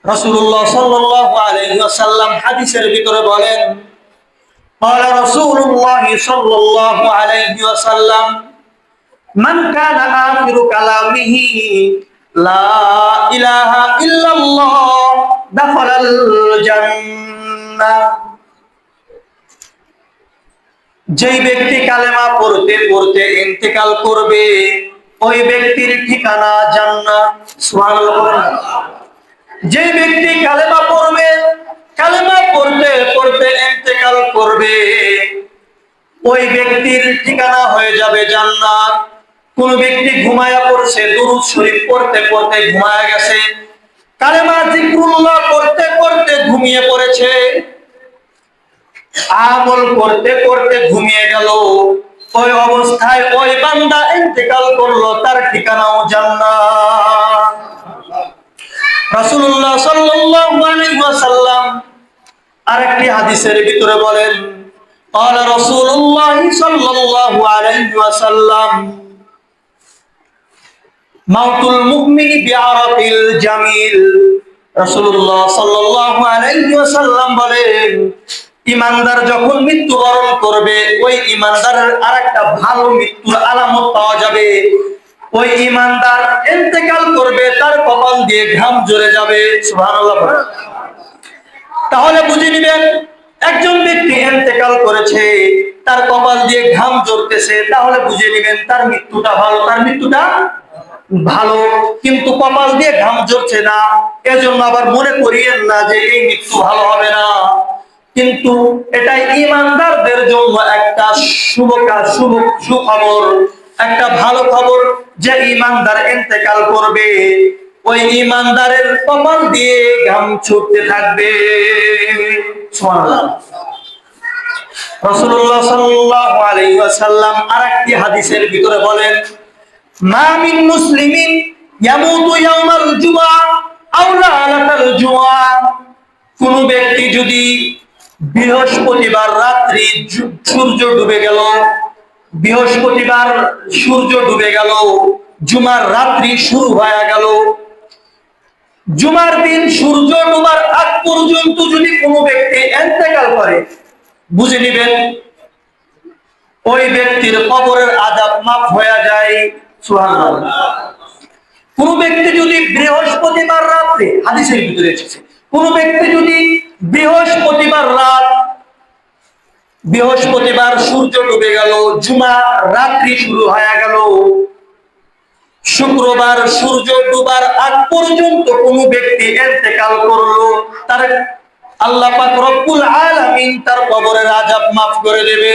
রাসূলুল্লাহ সাল্লাল্লাহু আলাইহি ওয়াসাল্লাম হাদিসের ভিতরে বলেন, قال رسول الله صلى الله عليه وسلم من كان آخر كلامه لا إله إلا الله دخل الجنة। যেই ব্যক্তি কালেমা পড়তে পড়তে ইন্তেকাল করবে ওই ব্যক্তির ঠিকানা জান্নাত। সুবহানাল্লাহ। যে ব্যক্তি কালেমা পড়বে, কালেমা পড়তে পড়তে ইন্তেকাল করবে ওই ব্যক্তির ঠিকানা হয়ে যাবে জান্নাত। কোন ব্যক্তি ঘুমায়া পড়ছে, দুরূদ শরীফ পড়তে পড়তে ঘুমায়া গেছে, কালেমা জিক্রুল্লাহ করতে করতে ঘুমিয়ে পড়েছে, আমল করতে করতে ঘুমিয়ে গেল, ওই অবস্থায় ওই বান্দা ইন্তেকাল করলো, তার ঠিকানাও জান্নাত। রাসূলুল্লাহ সাল্লাল্লাহু আলাইহি ওয়াসাল্লাম আরেকটি হাদিসের ভিতরে বলেন, قال رسول الله صلى الله عليه وسلم মাউতুল মুমিনি বিআরাফিল জামিল। রাসূলুল্লাহ সাল্লাল্লাহু আলাইহি ওয়াসাল্লাম বলেন, ঈমানদার যখন মৃত্যুবরণ করবে ওই ঈমানদারের আরেকটা ভালো মৃত্যুর আলামত পাওয়া যাবে। ওই ঈমানদার ইন্তেকাল করবে, তার কপাল দিয়ে ঘাম ঝরে যাবে। সুবহানাল্লাহ। তাহলে বুঝে নেবেন, একজন ব্যক্তি ইন্তেকাল করেছে, তার কপাল দিয়ে ঘাম ঝরতেছে, তাহলে বুঝে নেবেন তার মৃত্যুটা ভালো, তার মৃত্যুটা ভালো। কিন্তু কপাল দিয়ে ঘাম ঝরছে না, এজন্য আবার মনে করিয়েন না যে এই মৃত্যু ভালো হবে না। কিন্তু এটাই ঈমানদারদের জন্য একটা সুখবর, একটা ভালো খবর যে ঈমানদার ইন্তেকাল করবে ওই ঈমানদারের কপাল দিয়ে ঘাম ছুটতে থাকবে। সুবহানাল্লাহ। রাসূলুল্লাহ সাল্লাল্লাহু আলাইহি ওয়াসাল্লাম আরেকটি হাদিসের ভিতরে বলেন, মা মিন মুসলিমিন ইয়ামুতু ইয়াওমাল জুমআ আও লাইলাতাল জুমআ। কোন ব্যক্তি যদি বৃহস্পতিবার রাত্রি সূর্য ডুবে গেল, বৃহস্পতিবার সূর্য ডুবে গেল, জুমার রাত্রি শুরু হয়ে গেল, জুমার দিন সূর্য ডুবার আগ পর্যন্ত যদি কোনো ব্যক্তি ইন্তেকাল করে, বুঝে নেবেন ওই ব্যক্তির কবরের আযাব মাফ হয়ে যায়। সুবহানাল্লাহ। কোন ব্যক্তি যদি বৃহস্পতিবার রাতে, হাদিসের ভিতরে এসেছে, কোন ব্যক্তি যদি বৃহস্পতিবার সূর্য ডুবে গেল, জুমা রাত্রি শুরু হয়ে গেল, শুক্রবার সূর্য ডুবার আগ পর্যন্ত কোন ব্যক্তি ইন্তেকাল করলো, তার আল্লাহ পাক রব্বুল আলামিন তার কবরের আযাব মাফ করে দেবে।